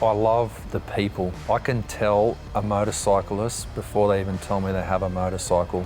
I love the people. I can tell a motorcyclist before they even tell me they have a motorcycle.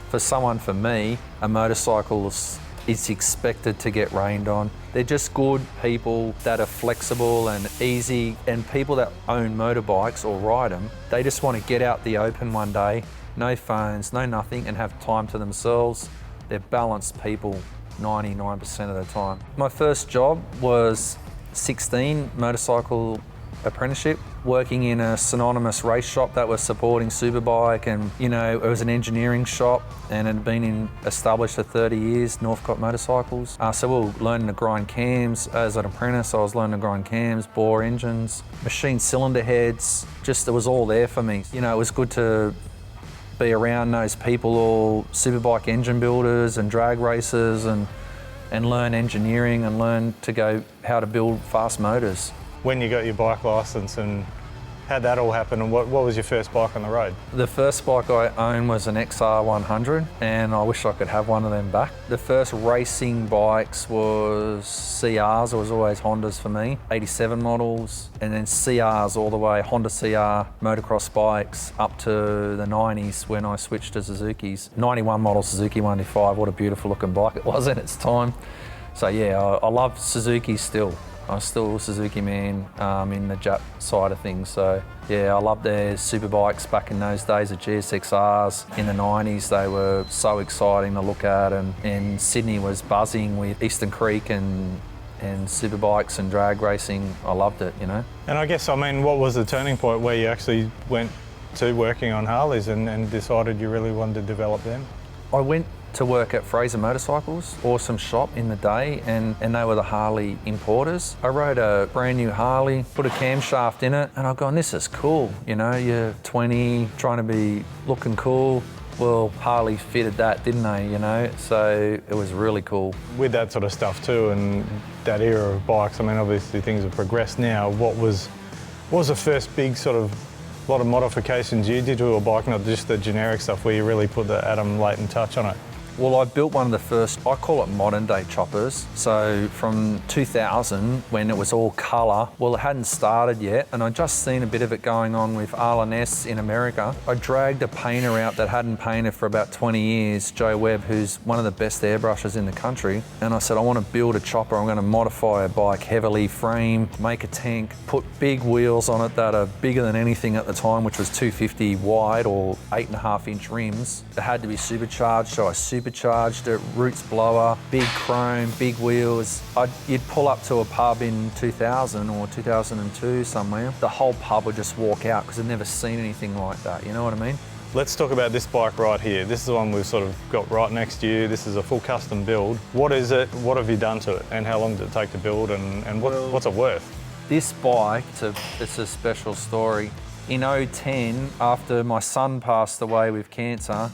For me, a motorcycle is expected to get rained on. They're just good people that are flexible and easy, and people that own motorbikes or ride them, they just want to get out the open one day, no phones, no nothing, and have time to themselves. They're balanced people 99% of the time. My first job was 16, motorcycle apprenticeship, working in a synonymous race shop that was supporting Superbike, and it was an engineering shop and it had been established for 30 years, Northcott Motorcycles. So we were learning to grind cams. As an apprentice, I was learning to grind cams, bore engines, machine cylinder heads, it was all there for me. It was good to be around those people, all Superbike engine builders and drag racers, and learn engineering and learn how to build fast motors. When you got your bike licence, and how'd that all happen, and what was your first bike on the road? The first bike I owned was an XR100, and I wish I could have one of them back. The first racing bikes was CRs. It was always Hondas for me, 87 models, and then CRs all the way, Honda CR motocross bikes up to the 90s when I switched to Suzuki's. 91 model Suzuki 125, what a beautiful looking bike it was in its time. So yeah, I love Suzuki still. I'm still a Suzuki man in the Jap side of things. So yeah, I love their super bikes back in those days, the GSXRs in the 90s. They were so exciting to look at, and Sydney was buzzing with Eastern Creek and super bikes and drag racing. I loved it, And I guess, what was the turning point where you actually went to working on Harleys and decided you really wanted to develop them? I went to work at Fraser Motorcycles, awesome shop in the day, and they were the Harley importers. I rode a brand new Harley, put a camshaft in it, and I've gone, this is cool. You're 20, trying to be looking cool. Well, Harley fitted that, didn't they, So it was really cool. With that sort of stuff too, and that era of bikes, obviously things have progressed now. What was the first big sort of lot of modifications you did to a bike, not just the generic stuff where you really put the Adam Layton touch on it? Well, I built one of the first, I call it modern day choppers. So from 2000, when it was all colour, well, it hadn't started yet, and I'd just seen a bit of it going on with R&S in America. I dragged a painter out that hadn't painted for about 20 years, Joe Webb, who's one of the best airbrushers in the country. And I said, I want to build a chopper. I'm going to modify a bike, heavily frame, make a tank, put big wheels on it that are bigger than anything at the time, which was 250 wide or 8.5-inch rims. It had to be supercharged, so I supercharged it, roots blower, big chrome, big wheels. You'd pull up to a pub in 2000 or 2002 somewhere, the whole pub would just walk out because they'd never seen anything like that, you know what I mean? Let's talk about this bike right here. This is the one we've sort of got right next to you. This is a full custom build. What is it? What have you done to it? And how long did it take to build, and what's it worth? This bike, it's a special story. In 2010, after my son passed away with cancer,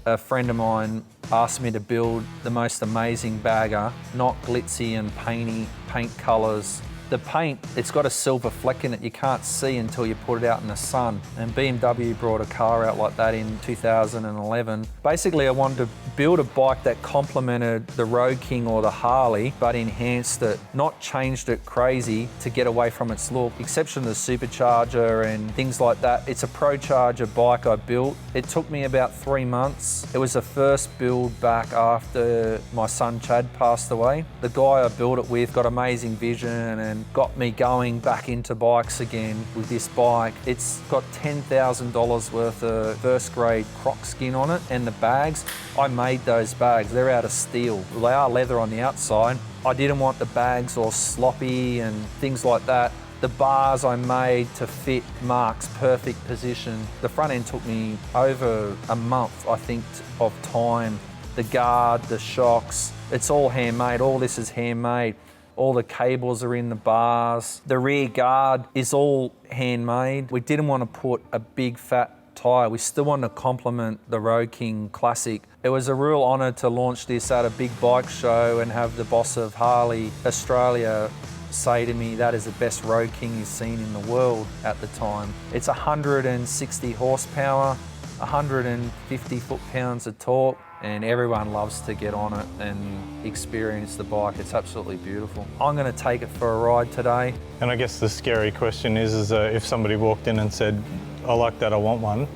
a friend of mine asked me to build the most amazing bagger, not glitzy and paint colours. The paint, it's got a silver fleck in it you can't see until you put it out in the sun. And BMW brought a car out like that in 2011. Basically, I wanted to build a bike that complemented the Road King or the Harley, but enhanced it, not changed it crazy to get away from its look, exception of the supercharger and things like that. It's a Pro Charger bike I built. It took me about 3 months. It was the first build back after my son Chad passed away. The guy I built it with got amazing vision and got me going back into bikes again with this bike. It's got $10,000 worth of first grade croc skin on it, and the bags, I made those bags. They're out of steel. They are leather on the outside. I didn't want the bags all sloppy and things like that. The bars I made to fit Mark's perfect position. The front end took me over a month, I think, of time. The guard, the shocks, it's all handmade. All this is handmade. All the cables are in the bars. The rear guard is all handmade. We didn't want to put a big fat tyre. We still wanted to complement the Road King Classic. It was a real honour to launch this at a big bike show and have the boss of Harley Australia say to me, that is the best Road King he's seen in the world at the time. It's 160 horsepower, 150 foot-pounds of torque. and everyone loves to get on it and experience the bike. It's absolutely beautiful. I'm going to take it for a ride today. And I guess the scary question is if somebody walked in and said, I like that, I want one,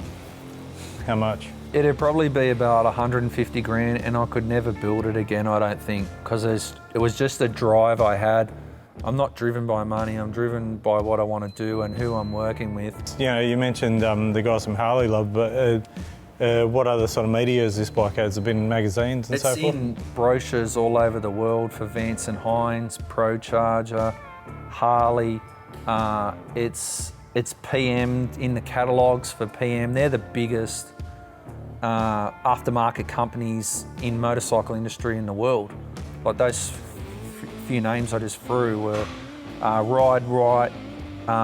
how much? It'd probably be about 150 grand, and I could never build it again, I don't think, because it was just a drive I had. I'm not driven by money, I'm driven by what I want to do and who I'm working with. You know, you mentioned the guys from Harley Love, but what other sort of media has this bike had? Has it been in magazines and so forth? It's in brochures all over the world for Vance and Hines, Pro Charger, Harley. It's PM'd in the catalogues for PM. They're the biggest aftermarket companies in motorcycle industry in the world. Like those few names I just threw were Ride Right,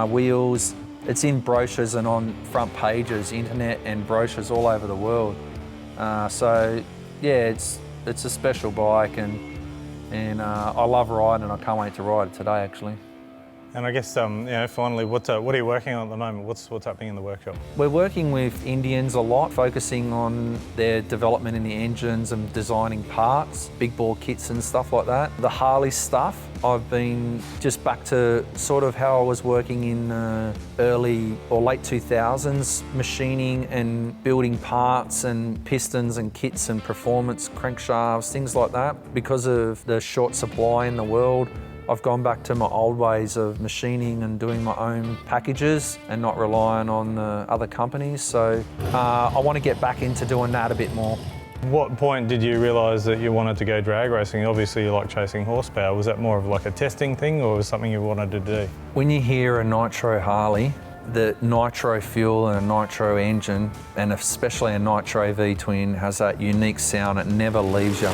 Wheels. It's in brochures and on front pages, internet and brochures all over the world. So yeah, it's a special bike, and I love riding, and I can't wait to ride it today actually. And I guess, you know, finally, what are you working on at the moment? What's happening in the workshop? We're working with Indians a lot, focusing on their development in the engines and designing parts, big bore kits and stuff like that. The Harley stuff, I've been just back to sort of how I was working in early or late 2000s, machining and building parts and pistons and kits and performance crankshafts, things like that. Because of the short supply in the world, I've gone back to my old ways of machining and doing my own packages and not relying on the other companies. So I want to get back into doing that a bit more. What point did you realise that you wanted to go drag racing? Obviously you like chasing horsepower. Was that more of like a testing thing, or was it something you wanted to do? When you hear a nitro Harley, the nitro fuel and a nitro engine, and especially a nitro V-twin, has that unique sound. It never leaves you.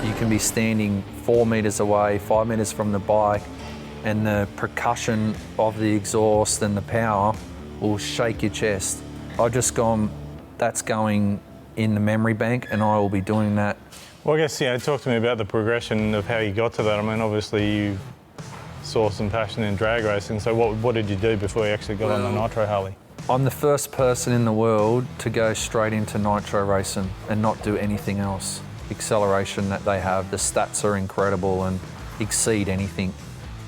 You can be standing 4 metres away, 5 metres from the bike, and the percussion of the exhaust and the power will shake your chest. I've just gone, that's going in the memory bank, and I will be doing that. Well, I guess, you know, talk to me about the progression of how you got to that. I mean, obviously you saw some passion in drag racing, so what did you do before you actually got on the Nitro Harley? I'm the first person in the world to go straight into nitro racing and not do anything else. Acceleration that they have, the stats are incredible and exceed anything.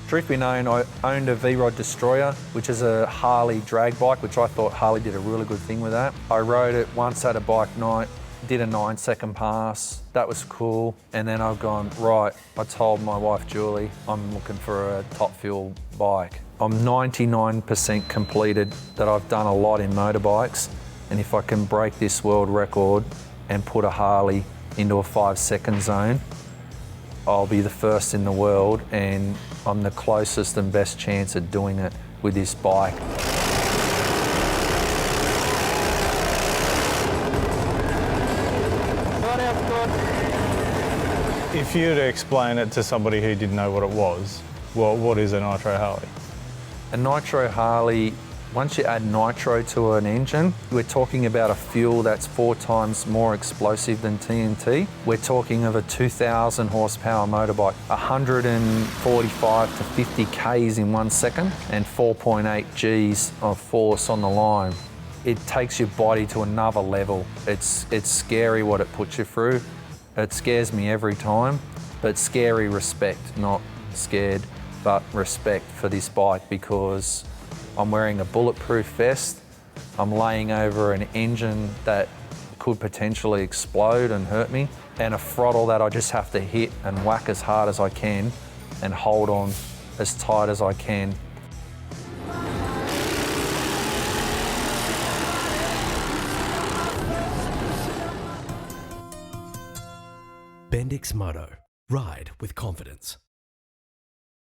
Truth be known, I owned a V-Rod Destroyer, which is a Harley drag bike, which I thought Harley did a really good thing with that. I rode it once at a bike night, did a 9-second pass, that was cool. And then I've gone, right, I told my wife Julie, I'm looking for a top fuel bike. I'm 99% completed that I've done a lot in motorbikes, and if I can break this world record and put a Harley into a 5-second zone, I'll be the first in the world, and I'm the closest and best chance at doing it with this bike. If you were to explain it to somebody who didn't know what it was, what is a Nitro Harley? A Nitro Harley, once you add nitro to an engine, we're talking about a fuel that's 4 times more explosive than TNT. We're talking of a 2,000 horsepower motorbike, 145 to 50 Ks in 1 second, and 4.8 Gs of force on the line. It takes your body to another level. It's scary what it puts you through. It scares me every time, but scary respect, not scared, but respect for this bike, because I'm wearing a bulletproof vest, I'm laying over an engine that could potentially explode and hurt me, and a throttle that I just have to hit and whack as hard as I can and hold on as tight as I can. BendixMoto. Ride with confidence.